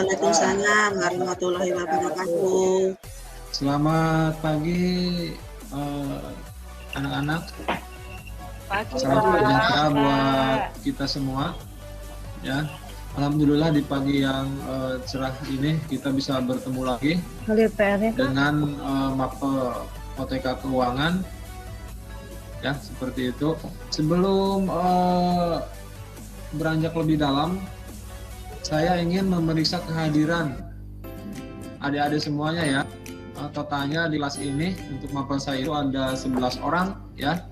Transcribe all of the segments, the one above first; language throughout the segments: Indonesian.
Waalaikumsalam warahmatullahi wabarakatuh. Selamat pagi anak-anak. Pagi, Salam Pak. sejahtera buat kita semua. Ya, alhamdulillah di pagi yang cerah ini kita bisa bertemu lagi dengan mapel OTK Keuangan. Ya, seperti itu. Sebelum beranjak lebih dalam, saya ingin memeriksa kehadiran adik-adik semuanya ya. Totalnya di kelas ini untuk mapel saya itu ada 11 orang ya.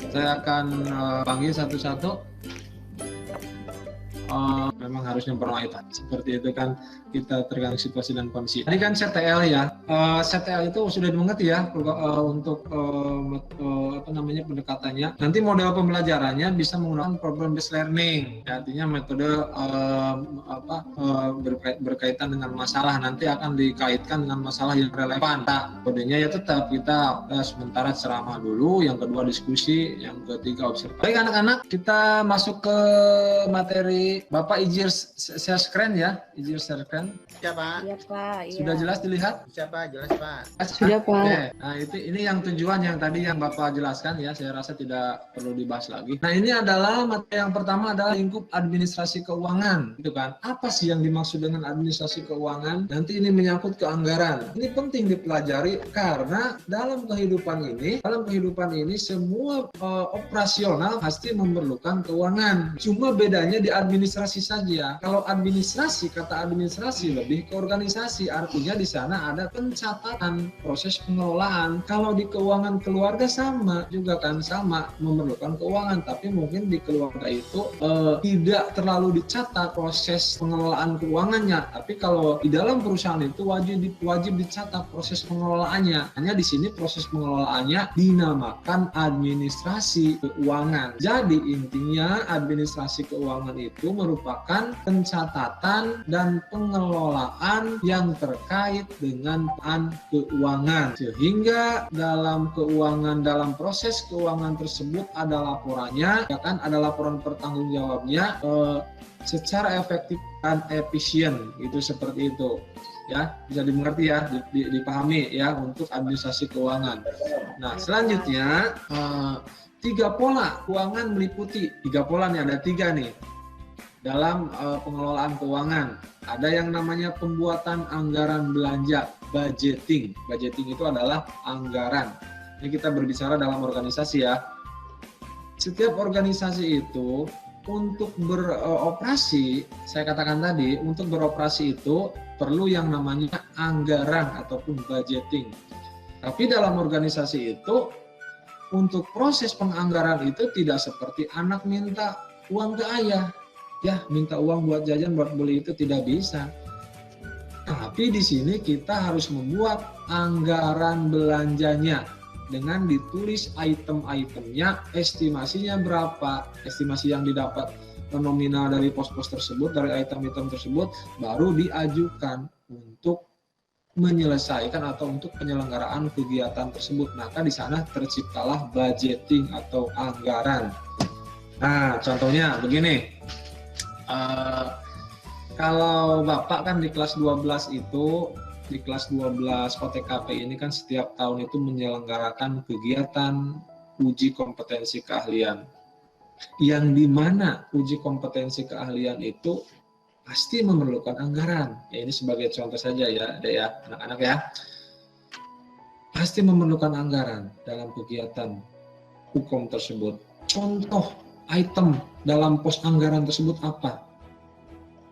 Saya akan panggil satu-satu. Memang harusnya bernoita seperti itu kan, kita tergantung situasi dan kondisi. Tadi kan CTL ya, CTL itu sudah dimengerti ya untuk pendekatannya. Nanti model pembelajarannya bisa menggunakan problem based learning, ya, artinya metode berkaitan dengan masalah, nanti akan dikaitkan dengan masalah yang relevan. Nah, kodenya ya tetap kita sementara ceramah dulu, yang kedua diskusi, yang ketiga observasi. Baik anak-anak, kita masuk ke materi. Bapak izin share screen ya, izin share screen. Ya Pak. Iya Pak. Iya. Sudah jelas dilihat? Bisa Pak, jelas Pak. Sudah Pak. Oke. Nah ini yang tujuan yang tadi yang Bapak jelaskan ya, saya rasa tidak perlu dibahas lagi. Nah ini adalah materi yang pertama adalah lingkup administrasi keuangan, gitu kan? Apa sih yang dimaksud dengan administrasi keuangan? Nanti ini menyangkut ke anggaran. Ini penting dipelajari karena dalam kehidupan ini semua operasional pasti memerlukan keuangan. Cuma bedanya di administrasi saja. Kalau administrasi, kata administrasi lebih ke organisasi, artinya di sana ada pencatatan, proses pengelolaan. Kalau di keuangan keluarga sama juga kan, sama memerlukan keuangan, tapi mungkin di keluarga itu tidak terlalu dicatat proses pengelolaan keuangannya. Tapi kalau di dalam perusahaan itu wajib dicatat proses pengelolaannya. Hanya di sini proses pengelolaannya dinamakan administrasi keuangan. Jadi intinya administrasi keuangan itu merupakan pencatatan dan pengelolaan yang terkait dengan keuangan, sehingga dalam proses keuangan tersebut ada laporannya, ya kan, ada laporan pertanggungjawabnya secara efektif dan efisien, itu seperti itu ya, bisa dimengerti ya, dipahami ya untuk administrasi keuangan. Nah selanjutnya 3 pola keuangan meliputi 3 pola nih, ada 3 nih dalam pengelolaan keuangan. Ada yang namanya pembuatan anggaran belanja, budgeting. Budgeting itu adalah anggaran. Ini kita berbicara dalam organisasi ya. Setiap organisasi itu untuk beroperasi, saya katakan tadi, untuk beroperasi itu perlu yang namanya anggaran ataupun budgeting. Tapi dalam organisasi itu untuk proses penganggaran itu tidak seperti anak minta uang ke ayah. Ya, minta uang buat jajan, buat beli itu tidak bisa. Tapi di sini kita harus membuat anggaran belanjanya dengan ditulis item-itemnya, estimasinya berapa, estimasi yang didapat nominal dari pos-pos tersebut, dari item-item tersebut, baru diajukan untuk menyelesaikan atau untuk penyelenggaraan kegiatan tersebut. Maka di sana terciptalah budgeting atau anggaran. Nah, contohnya begini. Kalau Bapak kan di kelas 12 itu, di kelas 12 OTKP ini kan setiap tahun itu menyelenggarakan kegiatan uji kompetensi keahlian. Yang dimana uji kompetensi keahlian itu pasti memerlukan anggaran. Ya, ini sebagai contoh saja ya, Dek ya, anak-anak ya. Pasti memerlukan anggaran dalam kegiatan hukum tersebut. Contoh item dalam pos anggaran tersebut apa?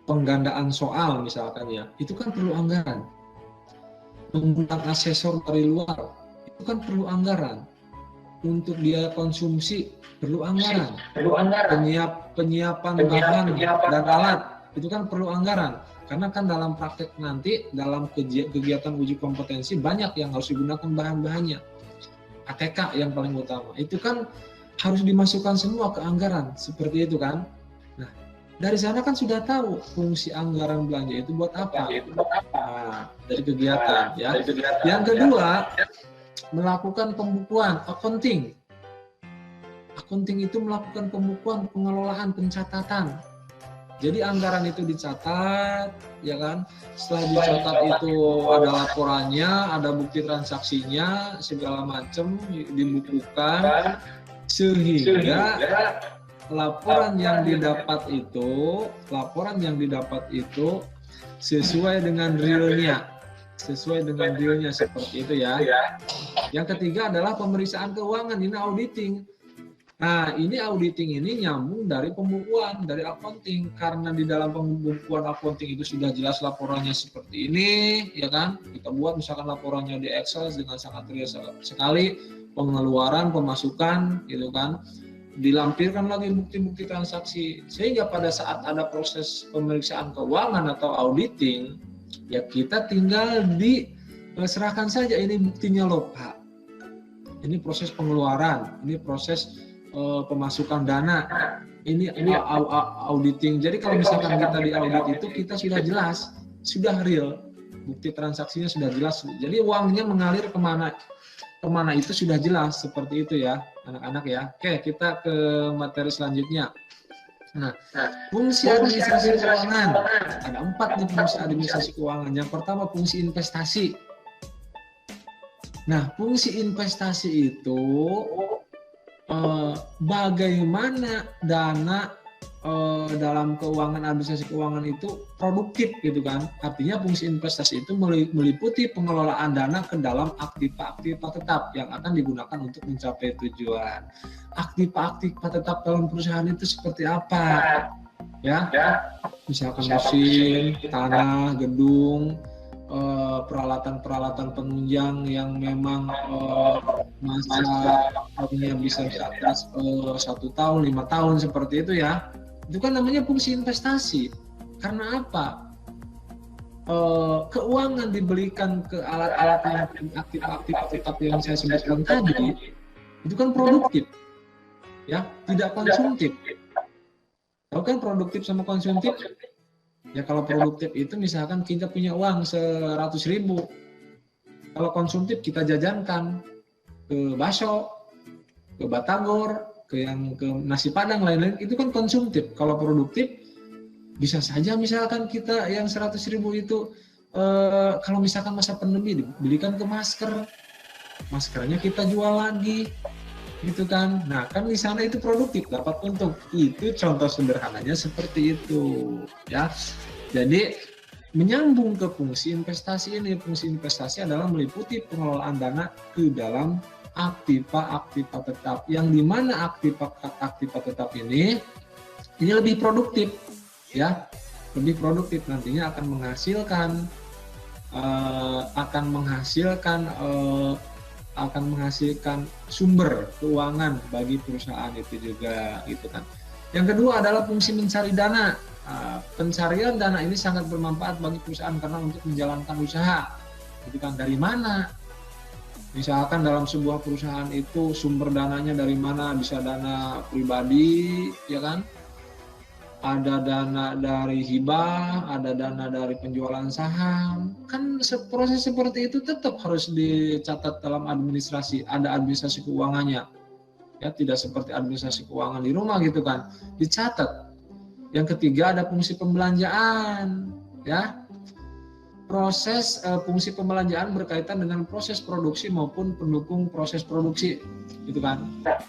Penggandaan soal misalkan ya, itu kan perlu anggaran. Menggunakan asesor dari luar, itu kan perlu anggaran. Untuk biaya konsumsi perlu anggaran. Penyiapan bahan dan alat, itu kan perlu anggaran. Karena kan dalam praktek nanti, dalam kegiatan uji kompetensi banyak yang harus digunakan bahan-bahannya. ATK yang paling utama, itu kan harus dimasukkan semua ke anggaran, seperti itu kan. Nah, dari sana kan sudah tahu fungsi anggaran belanja itu buat apa. Nah, dari kegiatan ya. Yang kedua, melakukan pembukuan, accounting. Accounting itu melakukan pembukuan, pengelolaan, pencatatan. Jadi anggaran itu dicatat, ya kan? Setelah dicatat itu ada laporannya, ada bukti transaksinya, segala macam dibukukan, sehingga laporan yang didapat itu sesuai dengan realnya, seperti itu ya. Yang ketiga adalah pemeriksaan keuangan, ini auditing. Nah, ini auditing ini nyambung dari pembukuan, dari accounting. Karena di dalam pembukuan accounting itu sudah jelas laporannya seperti ini, ya kan? Kita buat misalkan laporannya di Excel dengan sangat real sekali, pengeluaran, pemasukan, gitu kan? Dilampirkan lagi bukti-bukti transaksi. Sehingga pada saat ada proses pemeriksaan keuangan atau auditing, ya kita tinggal diserahkan saja ini buktinya loh Pak. Ini proses pengeluaran, ini proses pemasukan dana, ini auditing. Jadi kalau misalkan kita di audit itu kita sudah jelas, sudah real, bukti transaksinya sudah jelas. Jadi uangnya mengalir kemana itu sudah jelas, seperti itu ya anak-anak ya. Oke, kita ke materi selanjutnya. Nah, fungsi administrasi keuangan ada 4 nih fungsi administrasi keuangan. Yang pertama fungsi investasi. Nah, fungsi investasi itu bagaimana dana dalam keuangan, administrasi keuangan itu produktif gitu kan. Artinya fungsi investasi itu meliputi pengelolaan dana ke dalam aktiva tetap yang akan digunakan untuk mencapai tujuan. Aktiva tetap dalam perusahaan itu seperti apa? Ya, misalkan mesin, tanah, gedung, peralatan penunjang yang memang masa pakai bisa di atas 1 tahun, 5 tahun seperti itu ya. Itu kan namanya fungsi investasi. Karena apa? Keuangan dibelikan ke alat-alat yang aktif tetap yang saya sebutkan tadi, itu kan produktif, ya, tidak konsumtif. Tahu kan produktif sama konsumtif? Ya kalau produktif itu misalkan kita punya uang 100.000, kalau konsumtif kita jajankan ke bakso, ke batagor, ke nasi padang lain-lain, itu kan konsumtif. Kalau produktif bisa saja misalkan kita yang 100.000 itu kalau misalkan masa pandemi dibelikan ke maskernya kita jual lagi, gitu kan. Nah kan di sana itu produktif, dapat untung. Itu contoh sederhananya seperti itu ya. Jadi menyambung ke fungsi investasi ini, fungsi investasi adalah meliputi pengelolaan dana ke dalam aktiva tetap, yang dimana aktiva tetap ini lebih produktif ya, lebih produktif, nantinya akan menghasilkan sumber keuangan bagi perusahaan itu juga, gitu kan. Yang kedua adalah fungsi mencari dana. Pencarian dana ini sangat bermanfaat bagi perusahaan karena untuk menjalankan usaha, gitu kan. Dari mana? Misalkan dalam sebuah perusahaan itu sumber dananya dari mana? Bisa dana pribadi, ya kan? Ada dana dari hibah, ada dana dari penjualan saham. Kan proses seperti itu tetap harus dicatat dalam administrasi, ada administrasi keuangannya. Ya, tidak seperti administrasi keuangan di rumah gitu kan, dicatat. Yang ketiga ada fungsi pembelanjaan, ya. Fungsi pembelanjaan berkaitan dengan proses produksi maupun pendukung proses produksi, gitu kan.